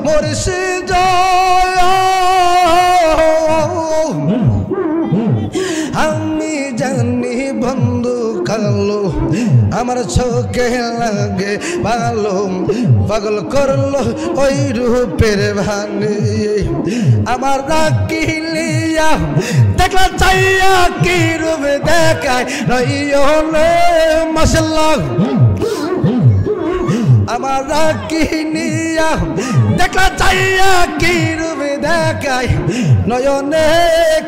মুর্শিদ আমি জানি বন্ধু কালো আমার চোখে লাগে ভালো পাগল করলো ওই রূপের ভানে আমার রাখিলিয়া দেখলা চাইয়া কি রূপ দেখায় রইও নে মাশাআল্লাহ আমার রাখিলিয়া দেখলা চাইয়া কি রূপ দেখায় নয়নে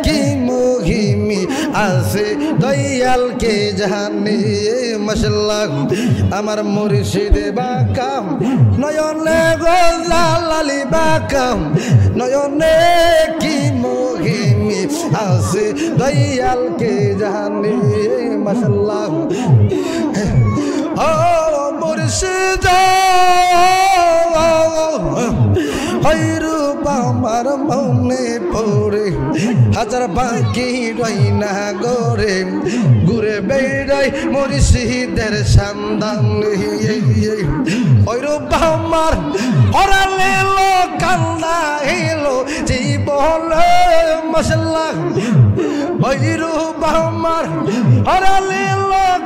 কি মুহিমি আছে দয়ালকে জানে মাশাআল্লাহ আমার মুর্শিদ বাঁকা নয়নে গোজালালি বাঁকা নয়নে কি মুহিমি আছে দয়ালকে জানে মাশাআল্লাহ ও মুর্শিদ ওই রূপ আমার মনে পড়ে হাজার বাকি রইনা গরে ঘুরে বেড়াই মুর্শিদের সন্ধান ওই রূপ আমার হরালে কান্না এলো জীবনে মাশাআল্লাহ ওই রূপ আমার হরালে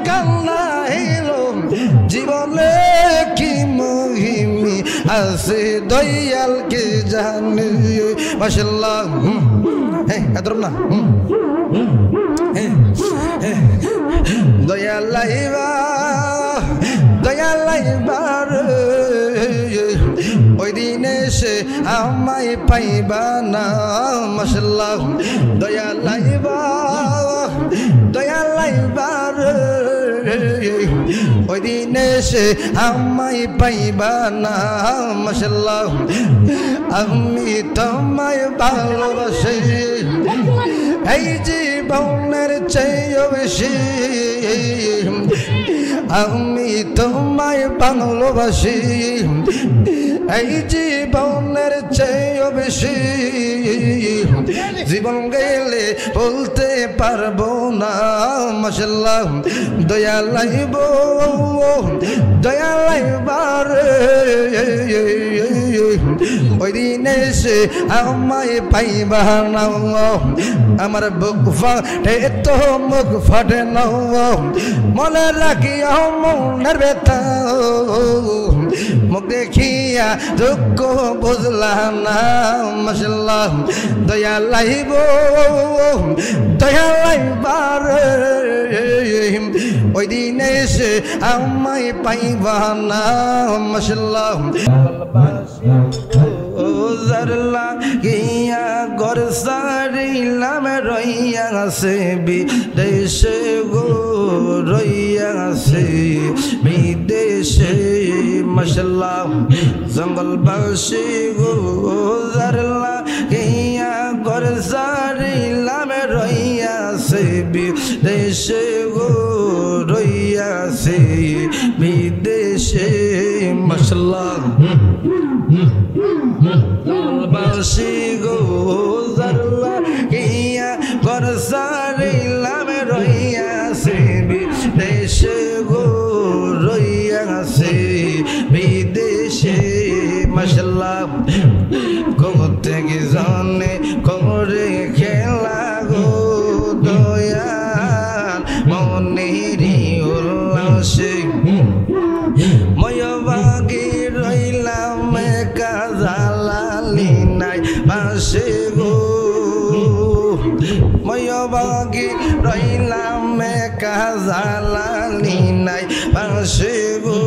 কান্না এলো জীবনে কি মুহিমি আছে দয়ালকে জানে মাশাআল্লাহ এদরম না দয়ালাইবার ওই দিনে সে আমায় পাইবা না মাশাআল্লাহ দয়ালাইবার ওই দিনে সে আমায় পাইবা না মাশাআল্লাহ আমি তোমায় ভালোবাসি এই জীবনের চেয়েও বেশি আমি তোমায় ভালোবাসি এই জীবনের চেয়েও বেশি জীবন গেলে বলতে পারবো না মাশাআল্লাহ দয়ালাইবার ওই দিনে সে আমায় পাইবা না আমার বুক ফাটে তো মুখ ফাটে না মনে রাখি মনের ব্যথা মুখ দেখিয়া দুঃখ বুঝলা না মাশাআল্লাহ দয়ালাইবার ওই দিনে সে আমায় পাইবা না মাশাআল্লাহ জারলা গিয়া ঘর সারিলাম রইয়া আছে বিদেশে গো রইয়া আছে বিদেশে মাশাআল্লাহ জঙ্গলবাসী গো জারলা গিয়া ঘর সারিলাম রইয়া আছে বিদেশে গো রইয়া আছে বিদেশে মাশাআল্লাহ বাসি গো জারলা গিয়া ঘর সারিলাম রইয়া আছে বিদেশে গো রইয়া আছে বিদেশে মাশাআল্লাহ গোতে কি জানে করে খেলা গো দয়াল মনেরি উল্লাসে ময়বাগি রইলাম কাজালালি নাই পাশে গো ময়বাগি রইলাম কাজালালি নাই পাশে গো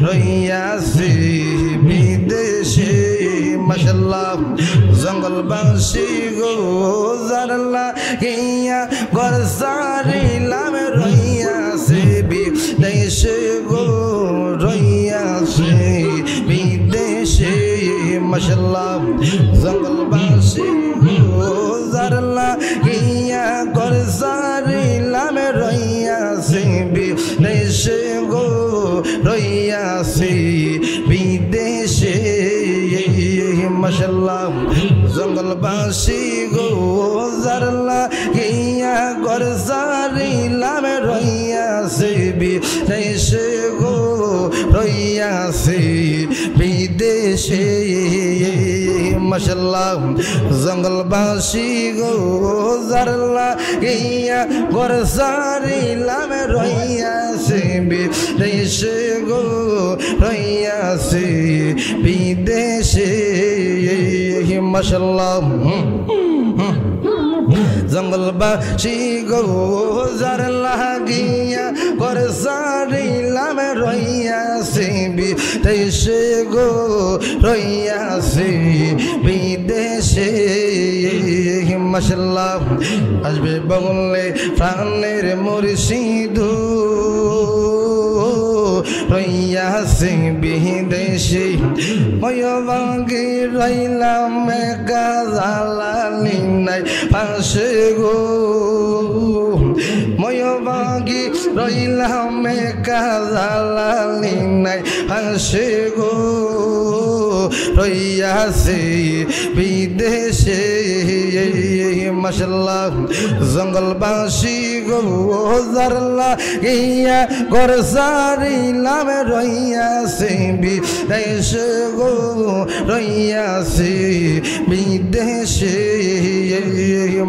রইয়াছি বিদেশে মাশাআল্লাহ জঙ্গলবাসী গো জারলা গিয়া ঘর সারিলাম রইয়াছি বিদেশে গো রইয়াছি বিদেশে মাশাআল্লাহ জঙ্গলবাসী গো জারলা গিয়া ঘর সারিলাম রইয়াছি বিদেশে গো রইয়াছি বিদেশে মাশাআল্লাহ জঙ্গলবাসী গো জারলা গিয়া ঘর সারিলাম রইয়াছি বিদেশে গো রইয়াছি বিদেশে মাশাআল্লাহ জঙ্গলবাসী গো জারলা গিয়া ঘর সারিলাম রইয়াছে বিদেশে গো রইয়াছে বিদেশে মাশাআল্লাহ জঙ্গলবাসী গো জারলা গিয়া ঘর সারিলাম রইয়াছে বিদেশে গো রইয়াছে বিদেশে মাশাআল্লাহ আসবে বগলে প্রাণের মুর্শিদ রইয়াছে বিদেশে ময়বাঙ্গি রইলাম গাজালালি নাই পাশে গো ময়বাঙ্গি রইলাম গাজালালি নাই পাশে গো রইয়াছে বিদেশে মাশাআল্লাহ জঙ্গলবাসী গো জারলা গিয়া ঘর সারিলাম রইয়াছে বিদেশে গো রইয়াছে বিদেশে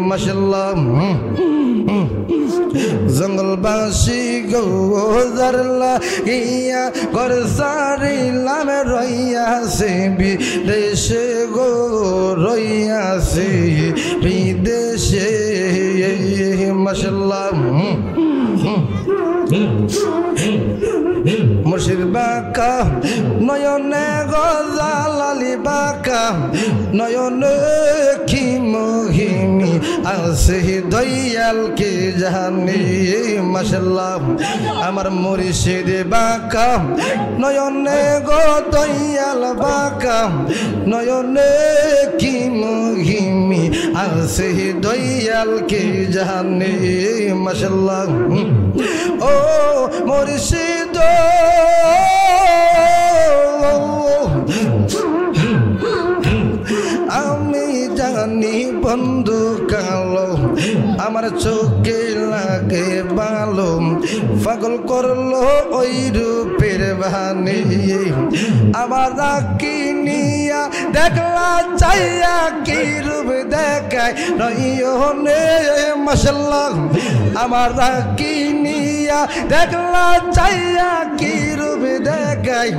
মাশাআল্লাহ জঙ্গলবাসী গো জারলা গিয়া ঘর সারিলাম রইয়াছে বিদেশে গো রইয়াছে বিদেশে মাশাআল্লাহ মুর্শিদ বাঁকা নয়নে গজালালি বাঁকা নয়নে কি মহিমি আছে দয়াল কে জানি মাশাআল্লাহ আমার মুর্শিদ বাঁকা নয়নে গো দয়াল বাঁকা নয়নে কি মহিমি আছে দয়াল কে জানি মাশাআল্লাহ ও মুর্শিদ আমি জানি বন্ধু কালো আমার চোখে লাগে ভালো পাগল করলো ওই রূপের বাহানি আমার রাখি নিয়া দেখলা চাইয়া কি রূপ দেখায় নয়নে মাশাআল্লাহ আমার রাখি নিয়া দেখলা চাইয়া কি রূপ দেখায়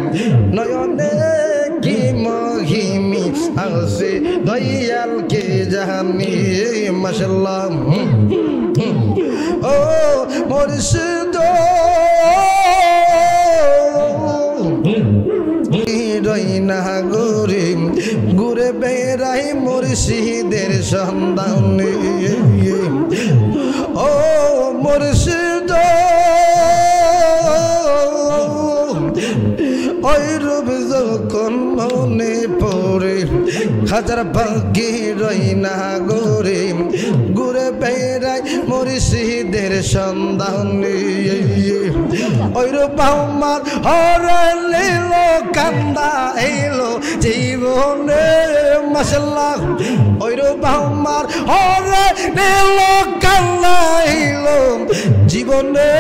নয়নে কি মহিমি আছে দয়াল কে জানি মাশাআল্লাহ ও মুর্শিদ রইনা গোরে ঘুরে বেড়াই মুর্শিদের সন্ধানে ও মুর্শিদ ওই রূপ যখন মনে পড়ে হাজার ভাগ্যে রইনা গোরে ঘুরে বেড়াই মুর্শিদের সন্ধানে ওই রূপ আমার হরে লীল কান্দা এলো জীবনে মাশাআল্লাহ ওই রূপ আমার হরে লীল কান্দা এলো জীবনে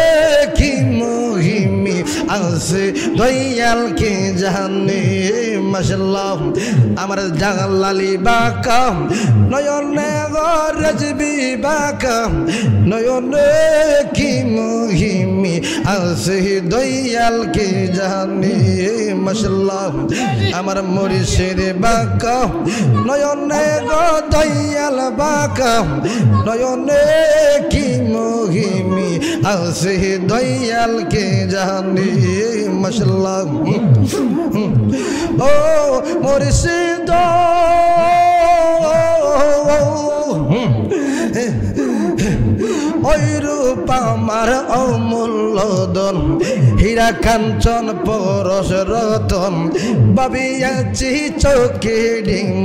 কি মহিমি আছে দয়াল কে জানে মাশাআল্লাহ আমার জালালি বাঁকা নয়নে গরজবি বাঁকা নয়নে কি মহিমি আছে দয়াল কে জানে মাশাআল্লাহ আমার মুর্শিদ বাঁকা নয়নে গো দয়াল বাঁকা নয়নে কি মহিমি আছে দয়াল কে জানে মাশাআল্লাহ ও মুর্শিদ ওই রূপ আমার অমূল্য ধন হীরা কাঞ্চন পরশ রতন ভাবিয়াছি চোখে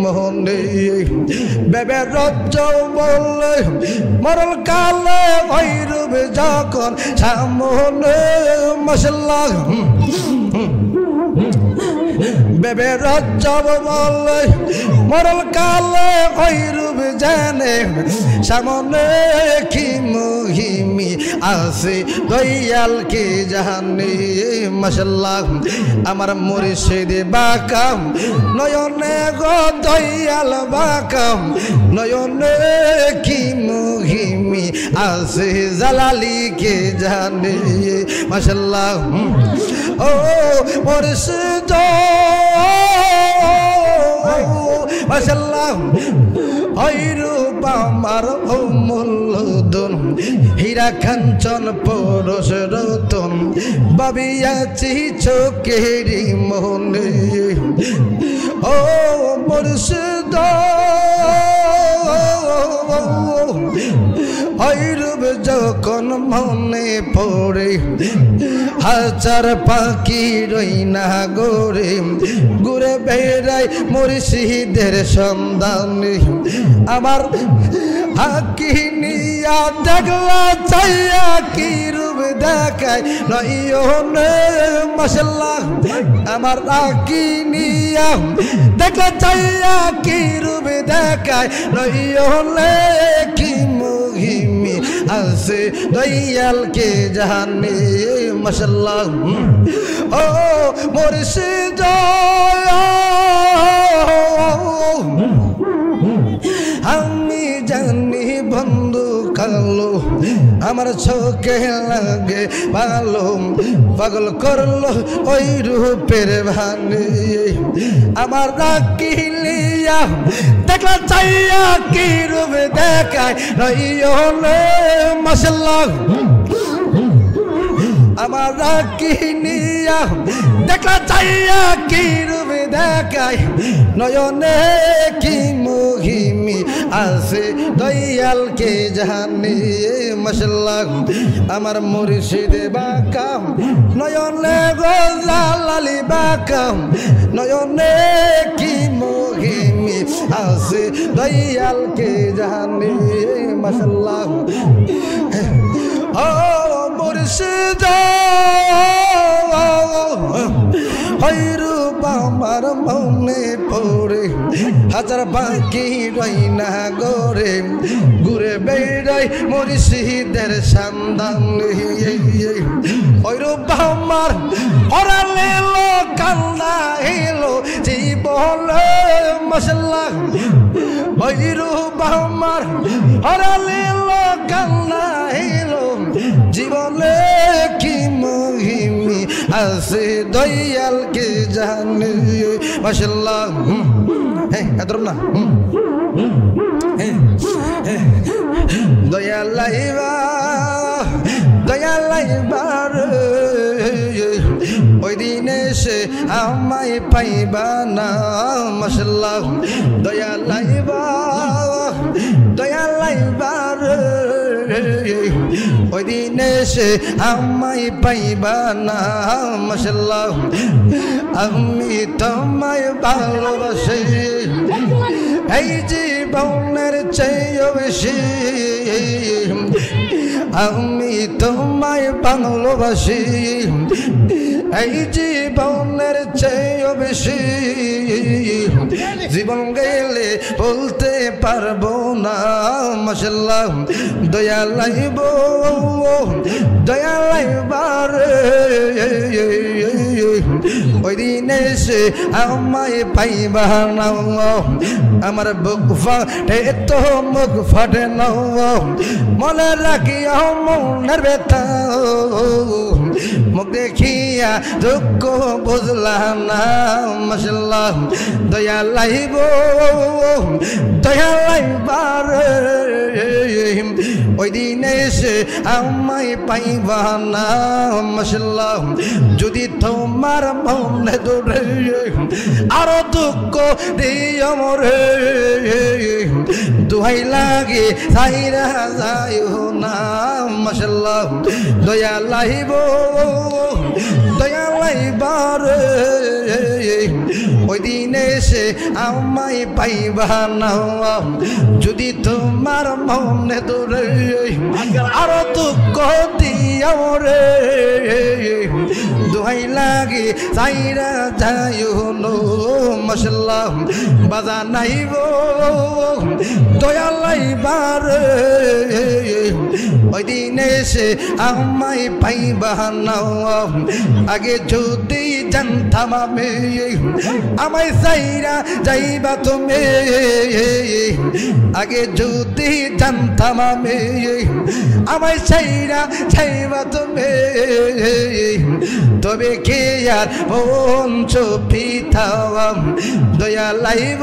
মনে বেবে রজ্জ বলে মরল কালে ওই রূপ যখন সামনে মাশাআল্লাহ বেবে রজ্জব বলে মরল কালে ওই রূপ জানে সামনে কি মুহিমি আছে দয়াল কে জানে মাশাআল্লাহ আমার মুর্শিদ বাকাম নয়নে গো দয়াল বাকাম নয়নে কি মুহিমি আছে জালালি কে জানে মাশাআল্লাহ ও মুর্শিদ মাশাআল্লাহ ওই রূপ আমার অমূল্যধন হীরা কাঞ্চন পরশ রতন ভাবিয়াছি চোখেরি মনে ও মুর্শিদ ওই রূপ যখন মনে পড়ে হাজার পাখি রই না গোরে ঘুরে বেড়াই মুর্শিদের সন্ধানে আমার আঁকি নিয়া দেখলা চাইয়া কি রূপ দেখায় নয়নে মাশাআল্লাহ আমার আঁকি নিয়া দেখলা চাইয়া কি রূপ দেখায় নয়নে কি মুহিমি আছে দয়াল কে জানে মাশাআল্লাহ ও মুর্শিদ আমি জানি বন্ধু কালো আমার চোখে লাগে ভালো পাগল করলো ওই রূপের ভানে আমার রাখিলিয়া দেখলা চাইয়া কি রূপ দেখায় নয়নে মাশাআল্লাহ আমার রাখিলিয়া দেখলা চাইয়া কি রূপ দেখায় নয়নে কি মুহিমি আছে দয়াল কে জানে মাশাআল্লাহ আমার মুর্শিদ বাকাম নয়নে গো জালালি বাকাম নয়নে কি মুহিমি আছে দয়াল কে জানে মাশাআল্লাহ ও মুর্শিদ ওই রূপ আমার মনে পড়ে হাজার পাখি রই না গোরে ঘুরে বেড়াই মুর্শিদের সন্ধানে ওই রূপ আমার হরালে কান্না এলো জীবনে মাশাআল্লাহ ওই রূপ আমার হরালে কান্না এলো জীবনে কি মুহিমি আছে দয়াল কে জানে মাশাআল্লাহ এত না দয়াল লাইবা ওই দিনে সে আমায় পাইবা না মাশাআল্লাহ দয়াল লাইবা ওই দিনে সে আমায় পাইবা না মাশাআল্লাহ আমি তোমায় ভালোবাসি এই জীবনের চেয়ে বেশি আমি তোমায় ভালোবাসি এই জীবনের চেয়ে বেশি জীবন গেলে বলতে পারবো না মাশাআল্লাহ দয়া লাইব ওই দিনে সে আমায় পাইবা না আমার বুক ফাটে তো মুখ ফাটে না মনে রাখি মনের ব্যথা মুখ দেখিয়া দুঃখ বুঝলাম না মাশাআল্লাহ দয়া লাইব ওই দিনে সে আমায় পাইবা না মাশাআল্লাহ যদি তোমার মনে দৌড়ে আরো দুঃখ দিও মোরে দুহাই লাগে সাইরা যাইও না মাশাআল্লাহ দয়া লাইব রে ওই দিন এসে আমায় পাইবা না যদি তোমার মনে ধরে আরো দুঃখ দিয়াও রে দোহাই লাগে চাইরা যাইও নো মশলা বাজা নাইব দয়ালাই বার ওই দিন এসে আমায় পাইবা না আগে যদি জানতাম আমি আমায় চাইরা যাইবা তুমি আগে যদি জানতাম আমি আমায় চাইরা যাইবা তুমি তবে কে আর পঞ্চ পিতাম দয়া লাইব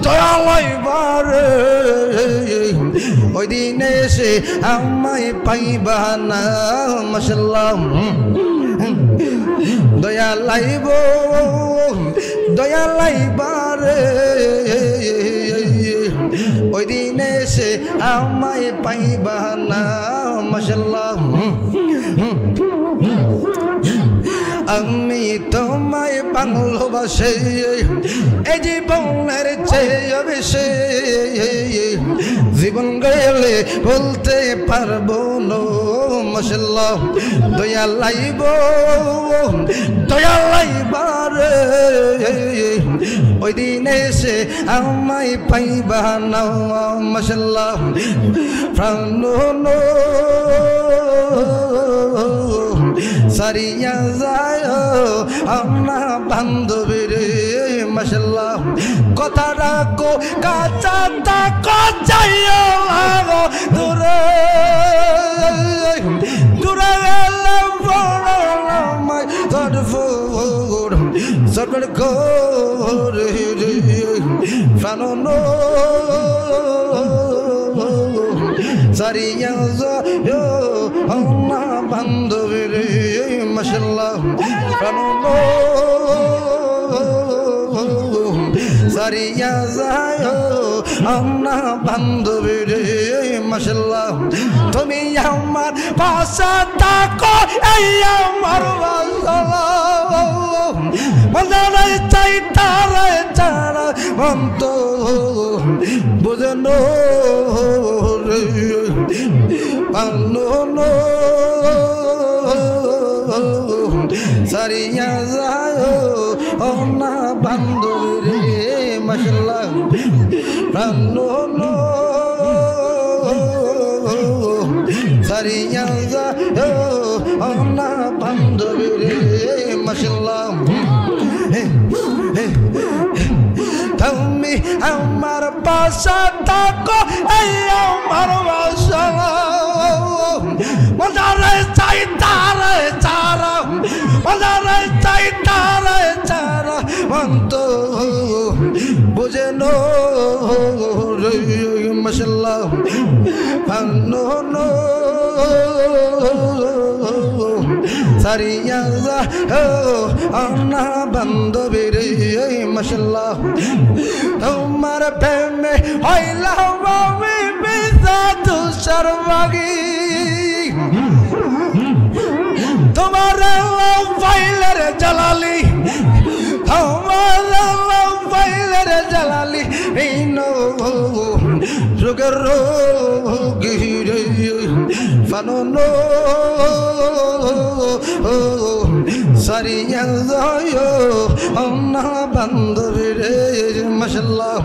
দয়া লাইবার ওই দিন এসে আমায় পাইবা না মাশাআল্লাহ দয়া লাইব দয়া লাইবার ওই দিন এসে আমায় পাইবা না মাশাআল্লাহ আমি তোমায় ভালোবাসি এই জীবনের চেয়ে বেশি জীবন গেলে বলতে পারবো না মাশাআল্লাহ দয়া লাইব দয়া লাইবার ওই দিন এসে আমায় পাইবা না মাশাআল্লাহ প্রাণ সারিয়া যায় আমরা বান্ধবী রে মাশাআল্লাহ কথা রাখো কাঁচা থাকো যাইও লাগো দূরে দূরে গেলে বড় আমায় ধরফুর সরকার করে প্রাণ সারিয়া যায় আমরা বান্ধবী রে মাশাআল্লাহ প্রাণ সারিয়া যায় আমরা বান্ধবী রে মাশাআল্লাহ তুমি আমার পাশে থাকো এই আমার বাসনা চাই তারা চারা মন্ত বুঝনো রে পানো সারিয়া যায় না বান্ধবী রে মাশাআল্লাহ প্রাণ সারিয়া যায় না বান্ধবী রে মাশাআল্লাহ তুমি আমার পাশে থাকো এই আমার বাসা মজারে চাই তারে চারা মজারে চাই তারে চারা মন্ত বুঝে নো রে মাশাআল্লাহ পানো নো সারিয়া আনা বান্ধবী রে মাশাআল্লাহ তোমার প্রেমে হইলাম আমি বিজাত সর্বাগী তোমার ফাইলের জালালি তোমার ফাইলের জালালি এই নো রোগের রোগী রে ফানো সারিয়া যায় না বান্ধবী রে মাশাআল্লাহ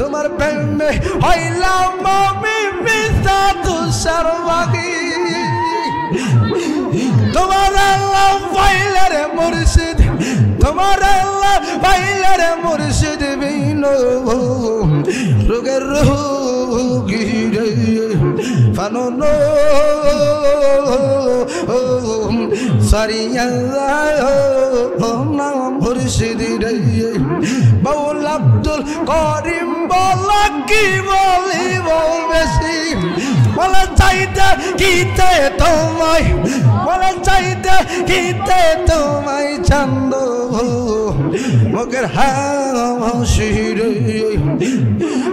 তোমার প্রেমে হইলাম আমি বিজাত সর্বাগী তোমার ফাইলের মুর্শিদ তোমার ফাইলের মুর্শিদ বিনো রোগের রোগী রে ফানো সারিয়া যায় না মুর্শিদ রে বাউল আব্দুল করিম বলা কি বলিব বেশি বলা চাইতে গীতে তোমায় বলা চাইতে গীতে তোমায় ছন্দ মগর হাসি রে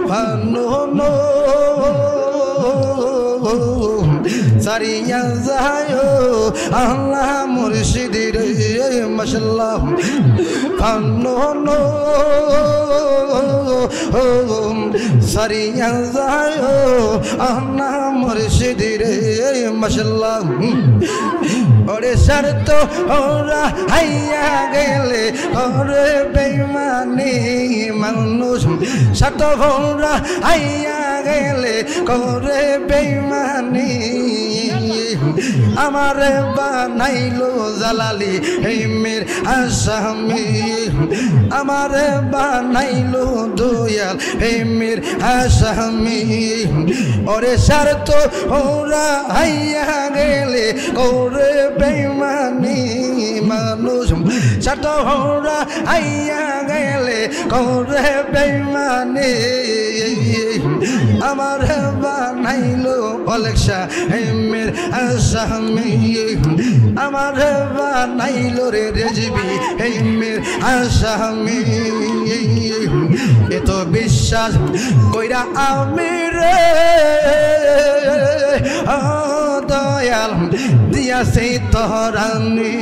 ফানো সারিয়া যায় আল্লাহ মুর্শিদের মাশাআল্লাহ কানো সারিয়া যায় আল্লাহ মুর্শিদের মাশাআল্লাহ ওরে শর্ত ওরা হাইয়া গেলে ওরে বেঈমানি মানুষ শর্ত ওরা হাইয়া গেলে করে বেঈমানি আমারে বানাইলো জালালি হেমের আসামি আমারে বানাইলো দয়াল হেমের আসামি ওরে শর্ত ওরা হাইয়া গেলে করে বেঈমানি মানুষ শর্ত ওরা হাইয়া গেলে করে বেঈমানি আমারে বানাইলো অলেকশা হেমের আসামি আমারে বানাইলো রে রেজবি হেমের আসামি এত বিশ্বাস কইরা আমি রে দয়াল দিয়াছে তোরানি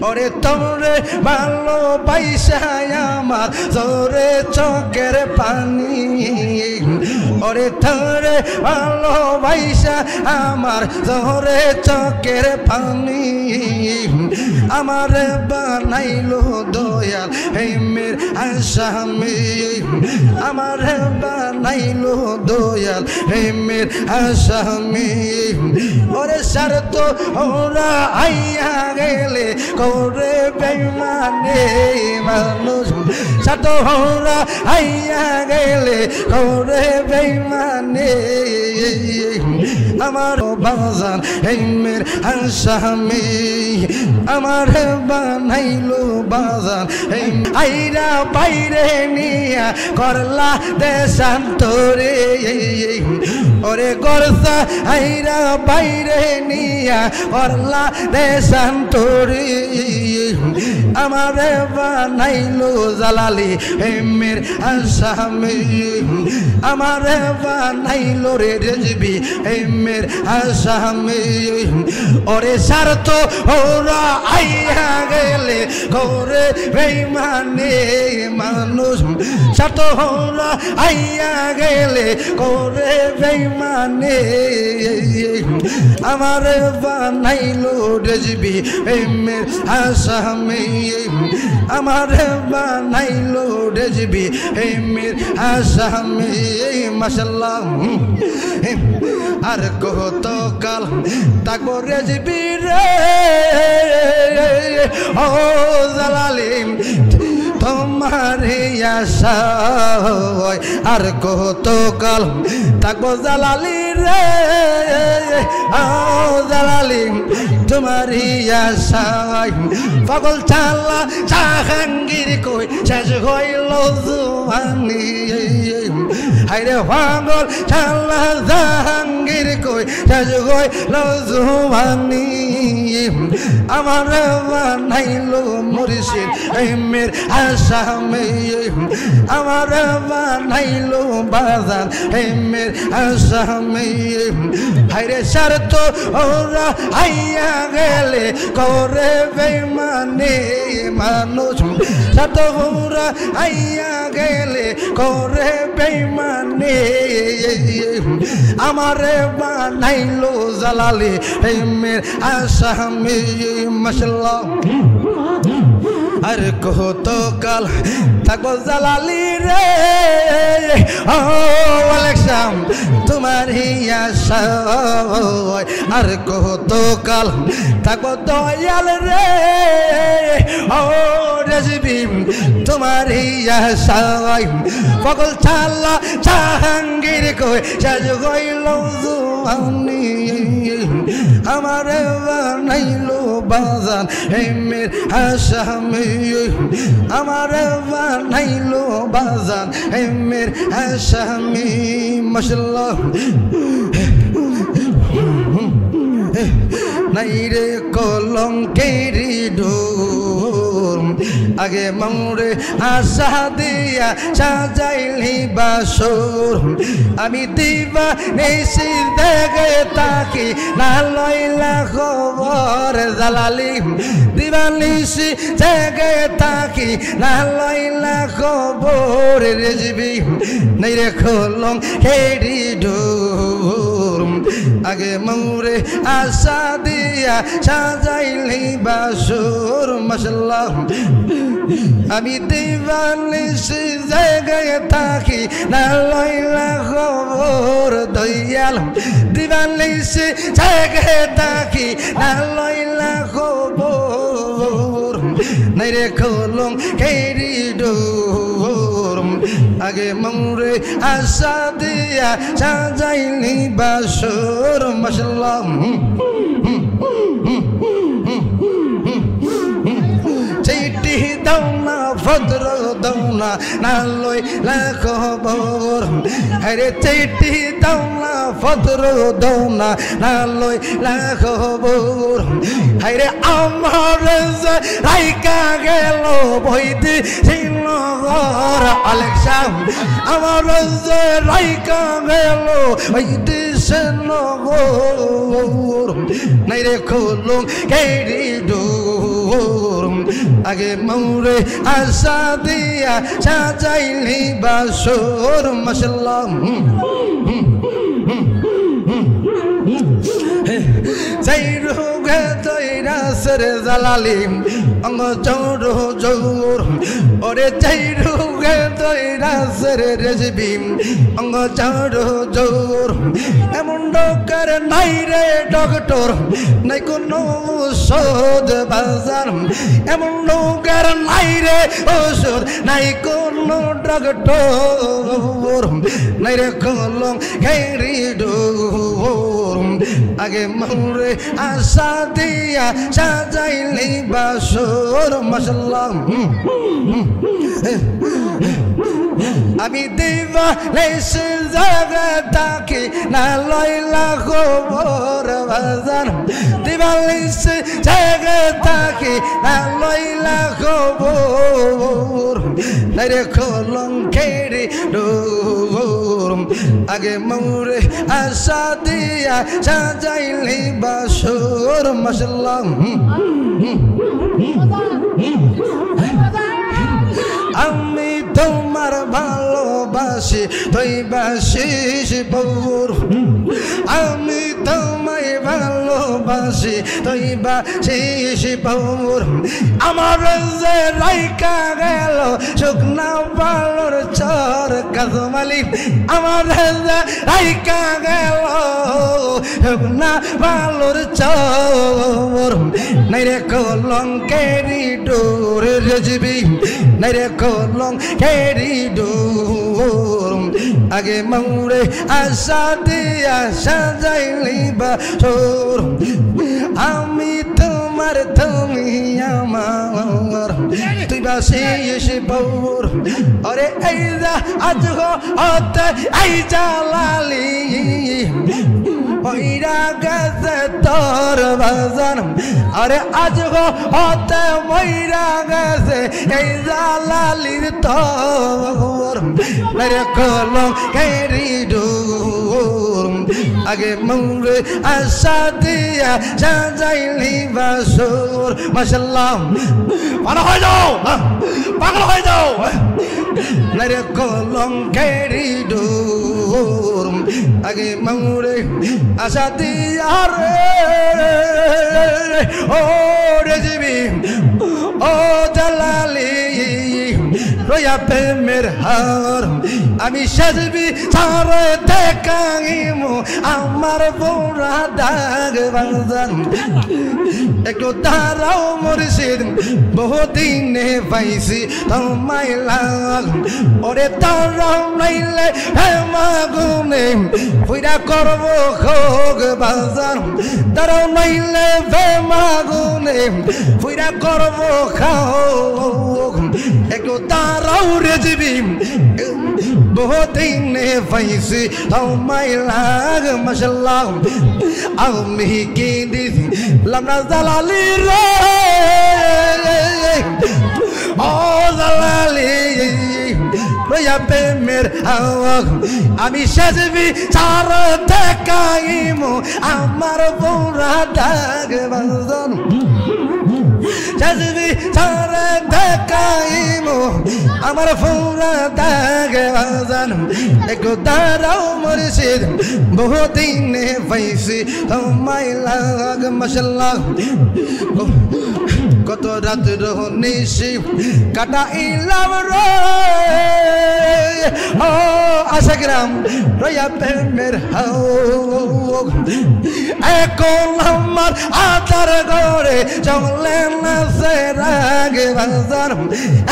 ওরে তোরে ভালোবাসা আমার জোরে চোখের পানি ওরে তোরে ভালোবাসা আমার জোরে চোখের পানি আমার বানাইলো দয়াল হেমের আসামি আমার বানাইলো দয়াল হেমের আসামি ওরে শর্ত ওরা আইয়া গেলে করে বেঈমানি মানুষ শর্ত ওরা আইয়া গেলে করে বেঈমানি আমার বাজান হেমের আসামি আমার বানাইলো বাজান আইরা বাইরে নিয়া করলা দেশান্তরে ওরে করসা আইরা বাইরে নিয়া করলা দেশান্তরে আমার বানাইলো জালালি হেমের আসামি আমার বানাইলো রে রেজবি হেমের আসামি ওরে শর্ত ওরা আইয়া গেলে করে বেঈমানি মানুষ শর্ত ওরা আইয়া গেলে করে বেঈমানি আমার বানাইলো রেজবি হেমের আসামি আমার বানাইলো রেজবি হেমের আসামি মাশাআল্লাহ আর কত কাল থাকবো রেজবি রে ও জালালি তোমার আশা আর কত কাল থাকবো জালালি রে ও জালালি তোমার আশা পাগল চালা জাহাঙ্গীর কই শেষ হইল জুয়ানি হাইরে পাগল চালা জাহাঙ্গীর কই শেষ হইল জুয়ানি আমার বানাইলো মুর্শিদ হেমের আসামি আমার বানাইলো বাজান হেমের আসামি হাইরে শর্ত ওরা আইয়া গেলে করে বেঈমানি মানুষ শর্ত ওরা আইয়া গেলে করে বেঈমানি আমারে বানাইলো জালালি হেমের আসামি মাশাআল্লাহ আর কত কাল থাকবো জালালি রে ও আলেকসাম তোমার আশা আর কত কাল থাকবো দয়াল রে ও রেজবি তোমার আশা পাগল চালা জাহাঙ্গীর কই সাজ হইল জুয়ানি আমার বানাইলো বাজান হেমের আসামি আমার বানাইলো বাজান হেমের আসামি মাশাআল্লাহ নাই রে কলঙ্কেরি ডোর আগে মৌরে আশা দিয়া সাজাইলি বাসর আমি দিবা নিশি দেখে তাকি না লইলা খবর জালালি দিবা নিশি দেখে তাকি না লইলা খবর রেজবি নাই রে কলঙ্কেরি ডোর আগে মৌরে আশা দিয়া সাজাইলি বাসর মাশাআল্লাহ আমি দিবানিশি জায়গায় থাকি না লইলা খবর দয়াল দিবানিশি জায়গায় থাকি না লইলা খবর নাই রে কলঙ্কেরি ডোর আগে মৌরে আশা দিয়া সাজাইলি বাসর মাশাআল্লাহ চিঠি দাও না ভদ্র দাও না না লইলা খবর আরে চিঠি দাও না ভদ্র দাও না না লইলা খবর আরে আমার রাইকা গেল বইতে শ্রীনগর আলেক্সা আমার রাইকা গেল বইতে শ্রীনগর নাই রে কলঙ্কেরি ডোর আগে মৌরে আশা দিয়া সাজাইলি বাসর মাশাআল্লাহ যাইরুগে তৈরা সরে জালালি অঙ্গ চৌড় জৌর ওরে যাইরুগে তৈরা সরে রেজবি অঙ্গ চৌড় জৌর এমন ডকার নাই রে ডক্টর নাই কোনো ওষুধ বাজার এমন ডকার নাই রে ওষুধ নাই কোনো ডক্টর নাই রে কলঙ্কেরি ডোর আগে মৌরে আশা দিয়া সাজাইলি বাসর মাশাআল্লাহ আমি দিবা লেসে জায়গা তাকে না লইলা খবর বাজার দিবা লেসে জায়গা তাকে না লইলা খবর নাই রে কলঙ্কেরি ডোর আগে মৌরে আশা দিয়া সাজাইলি বাসর মাশাআল্লাহ আমি তোমার ভালোবাসি তুই বাসিস বউর আমি তোমায় ভালোবাসি তুই বাসিস বউর আমার যে রাইকা গেল শুকনা পালর চর কাজমালি আমার যে রাইকা গেল শুকনা পালর চর নাই রে কলঙ্কেরি ডোর রেজবি নাই রে কলঙ্কেরি ডোর আগে মৌরে আশা দিয়া সাজাইলি বাসর আমি তোমার তুমি আমার তুই বাসিস বউর আরে এই যা আজ হতে এই জালালি মইরা গেছে তোর বাজান আরে আজ হতে মইরা গেছে এই জালালির তোর রে কলঙ্কেরি ডোর আগে মৌরে আশা দিয়া সাজাইলি বাসর মাশাআল্লাহ পাগল হয়ে যাও পাগল হয়ে যাও রে কলঙ্কেরি ডোর আগে মৌরে আশা দিয়া রে ও রেজবি ও জালালি রয়া প্রেমের হার আমি সাজবি সারে দেখাইমু আমার পোড়া দাগ বাজান একটু দাঁড়াও মুর্শিদ বহুদিনে পাইছি তোমায় লাগ ওরে দাঁড়াও নাইলে হে মাগুনে পুরা করবো খোগ বাজান দাঁড়াও নাইলে হে মাগুনে পুরা করবো খাও একটু দাঁড়াও রেজবি बहुत दिन फैसी हमारे लाग मशल्ला अम्मी की दी लम्ना जलाली रे ओ जलाली रोया पे मेरे आमी शजबी चारों तकाईमो अमर पूरा दाग बंदन शजबी चारों तकाईमो अमर पूरा दाग बंदन एक दाराओ मुर्शिद बहुत दिन फैसी हमारे लाग मशल्ला কত রাত রহনিশি কাটাইলাম রে ও আশাগ্রাম রয়া প্রেমের হাও এখন আমার আদার ঘরে চলে না সে রাগে বাজার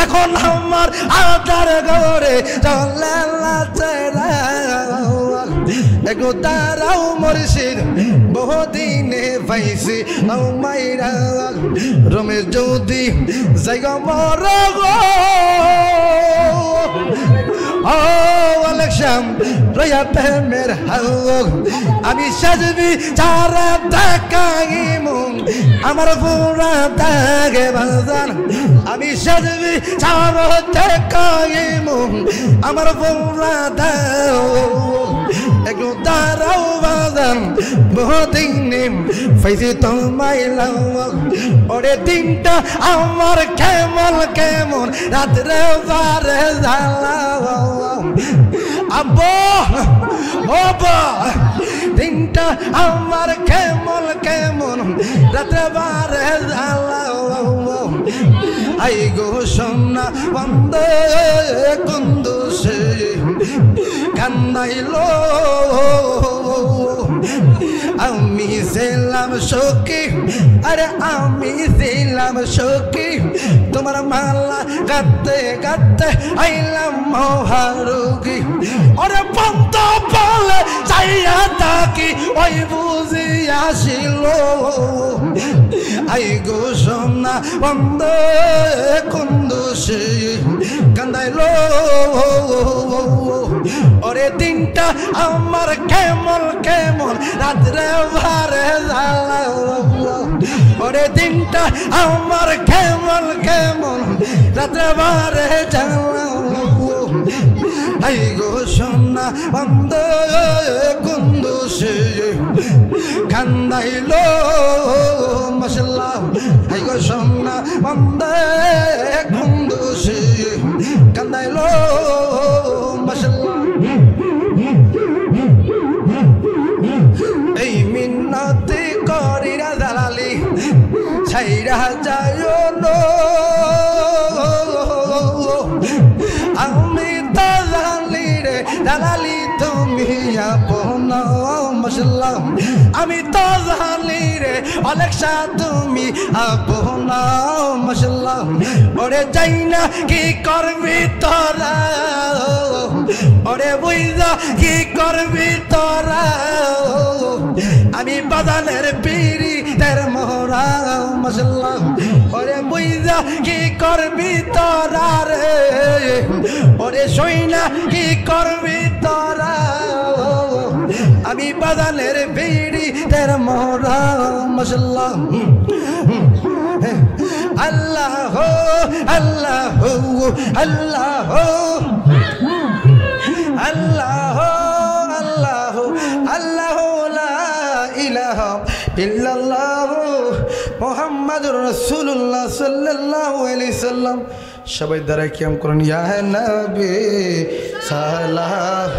এখন আমার আদার ঘরে চলে না সে এগো তারাও মুর্শিদ বহুদিনে পাইছি আমাইরা রমেশ যদি জায়গা মর গো ও আলেকশাম রয়া প্রেমের হাও আমি সাজবি চারা দেখাইমু আমার পুরা দাগে বাজান আমি সাজবি চারা দেখাইমু আমার পুরা দাও একটু দাঁড়াও বাজান বহুদিন ফাইসি তোমায় লাও ওরে দিনটা আমার কেমন কেমন রাত্রে বারে জ্বালাও আব্বা বাবা দিনটা আমার কেমন কেমন রাত্রে বারে জ্বালাও আই গো সোনা বন্দে কুন্দুসে কান্দাইলো আমি ছিলাম সখী আরে আমি ছিলাম সখী তোমার মালা গাতে গাতে আইলাম মহারোগী ওরে পন্ত বলে চাইয়া থাকি ওই বুঝি আসিল আই গো সোনা বন্ধ কুন্দুসে কান্দাইলো ওরে দিনটা আমার কেমন কেমন রাত্রে বারে জ্বালাও ওরে দিনটা আমার কেমন কেমন রাত্রে বারে জ্বালাও আই গো সোনা বন্ধ কুন্দুসে কান্দাইলো মশলা আই গো সোনা বন্ধ কুন্দুসে কান্দাইলো মশলা এই মিন্নতি করিরা দালালি ছাইরা যায় নো আমি তো জানি রে দালালি তুমি আপন মশলা আমি তো জানি রে অলেকশা তুমি আপন মশলা ওরে যাই না কি করবি তোরা ওরে বুঝা কি করবি তোরা আমি বাজানের পিড়ি তের মোহরা মশলা ওরে বুঝা কি করবি তোরা রে ওরে সইনা কি করবি তোরা আমি বাজানের পিড়ি তের মোহরা মশলা আল্লাহ আল্লাহ আল্লাহ আল্লাহ আল্লাহ আল্লাহ লা ইলাহা ইল্লাল্লাহ মুহাম্মাদুর রাসূলুল্লাহ সাল্লাল্লাহু আলাইহি সাল্লাম সবাই দাঁড়ায় কিয়াম করুন ইয়া নবী সালাম